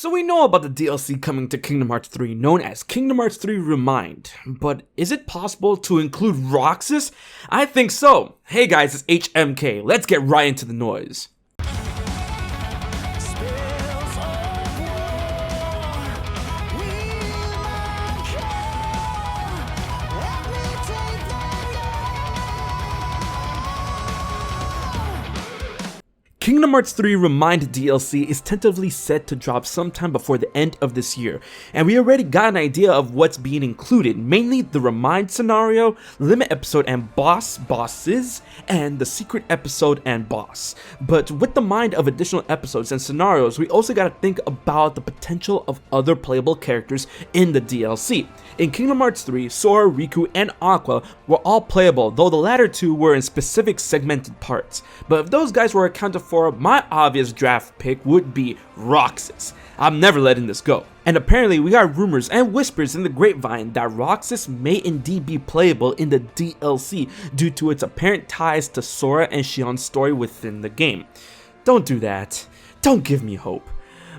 So we know about the DLC coming to Kingdom Hearts 3 known as Kingdom Hearts 3 Remind, but is it possible to include Roxas? I think so. Hey guys, it's HMK, let's get right into the noise. Kingdom Hearts 3 Remind DLC is tentatively set to drop sometime before the end of this year, and we already got an idea of what's being included, mainly the Remind scenario, limit episode and bosses, and the secret episode and boss. But with the mind of additional episodes and scenarios, we also gotta think about the potential of other playable characters in the DLC. In Kingdom Hearts 3, Sora, Riku, and Aqua were all playable, though the latter two were in specific segmented parts. But if those guys were accounted for, my obvious draft pick would be Roxas. I'm never letting this go. And apparently we got rumors and whispers in the grapevine that Roxas may indeed be playable in the DLC due to its apparent ties to Sora and Xion's story within the game. Don't do that. Don't give me hope.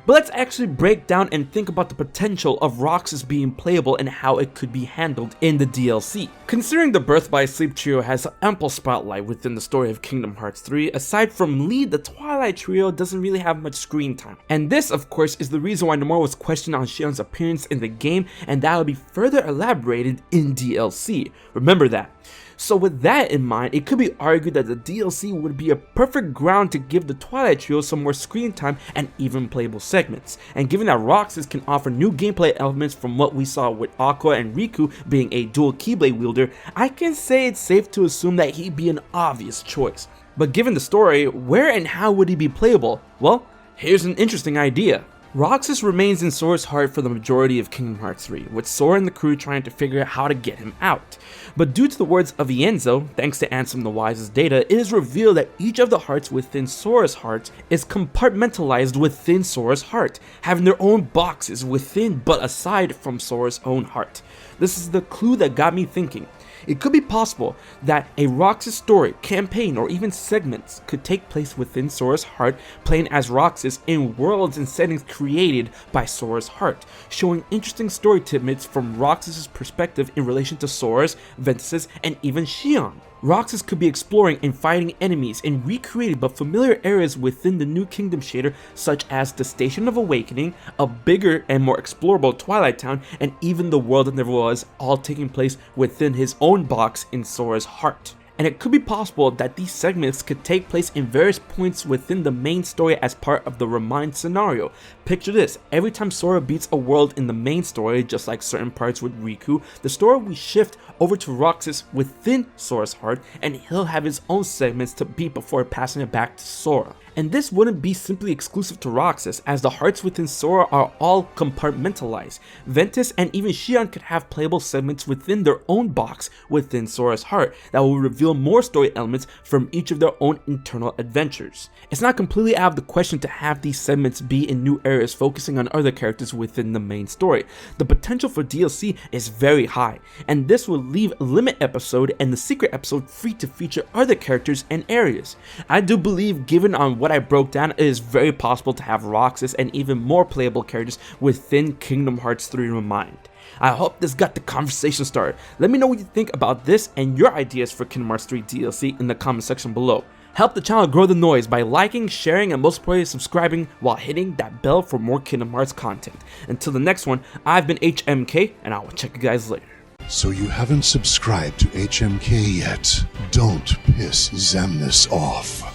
But let's actually break down and think about the potential of Roxas being playable and how it could be handled in the DLC. Considering the Birth by Sleep trio has ample spotlight within the story of Kingdom Hearts 3, aside from Lee, the Twilight trio doesn't really have much screen time. And this, of course, is the reason why Nomura was questioned on Xion's appearance in the game, and that will be further elaborated in DLC. Remember that. So with that in mind, it could be argued that the DLC would be a perfect ground to give the Twilight Trio some more screen time and even playable segments. And given that Roxas can offer new gameplay elements from what we saw with Aqua and Riku being a dual Keyblade wielder, I can say it's safe to assume that he'd be an obvious choice. But given the story, where and how would he be playable? Well, here's an interesting idea. Roxas remains in Sora's heart for the majority of Kingdom Hearts 3, with Sora and the crew trying to figure out how to get him out. But due to the words of Ienzo, thanks to Ansem the Wise's data, it is revealed that each of the hearts within Sora's heart is compartmentalized within Sora's heart, having their own boxes within but aside from Sora's own heart. This is the clue that got me thinking. It could be possible that a Roxas story, campaign, or even segments could take place within Sora's heart, playing as Roxas in worlds and settings created by Sora's heart, showing interesting story tidbits from Roxas' perspective in relation to Sora's, Ventus's, and even Xion. Roxas could be exploring and fighting enemies in recreated but familiar areas within the New Kingdom shader, such as the Station of Awakening, a bigger and more explorable Twilight Town, and even the World That Never Was, all taking place within his own box in Sora's heart. And it could be possible that these segments could take place in various points within the main story as part of the Remind scenario. Picture this, every time Sora beats a world in the main story, just like certain parts with Riku, the story will shift over to Roxas within Sora's heart, and he'll have his own segments to beat before passing it back to Sora. And this wouldn't be simply exclusive to Roxas, as the hearts within Sora are all compartmentalized. Ventus and even Xion could have playable segments within their own box within Sora's heart that will reveal more story elements from each of their own internal adventures. It's not completely out of the question to have these segments be in new areas focusing on other characters within the main story. The potential for DLC is very high, and this will leave Limit Episode and the Secret Episode free to feature other characters and areas. I do believe, given on what I broke down, it is very possible to have Roxas and even more playable characters within Kingdom Hearts 3 Remind. I hope this got the conversation started. Let me know what you think about this and your ideas for Kingdom Hearts 3 DLC in the comment section below. Help the channel grow the noise by liking, sharing, and most importantly subscribing while hitting that bell for more Kingdom Hearts content. Until the next one, I've been HMK, and I will check you guys later. So you haven't subscribed to HMK yet? Don't piss Xemnas off.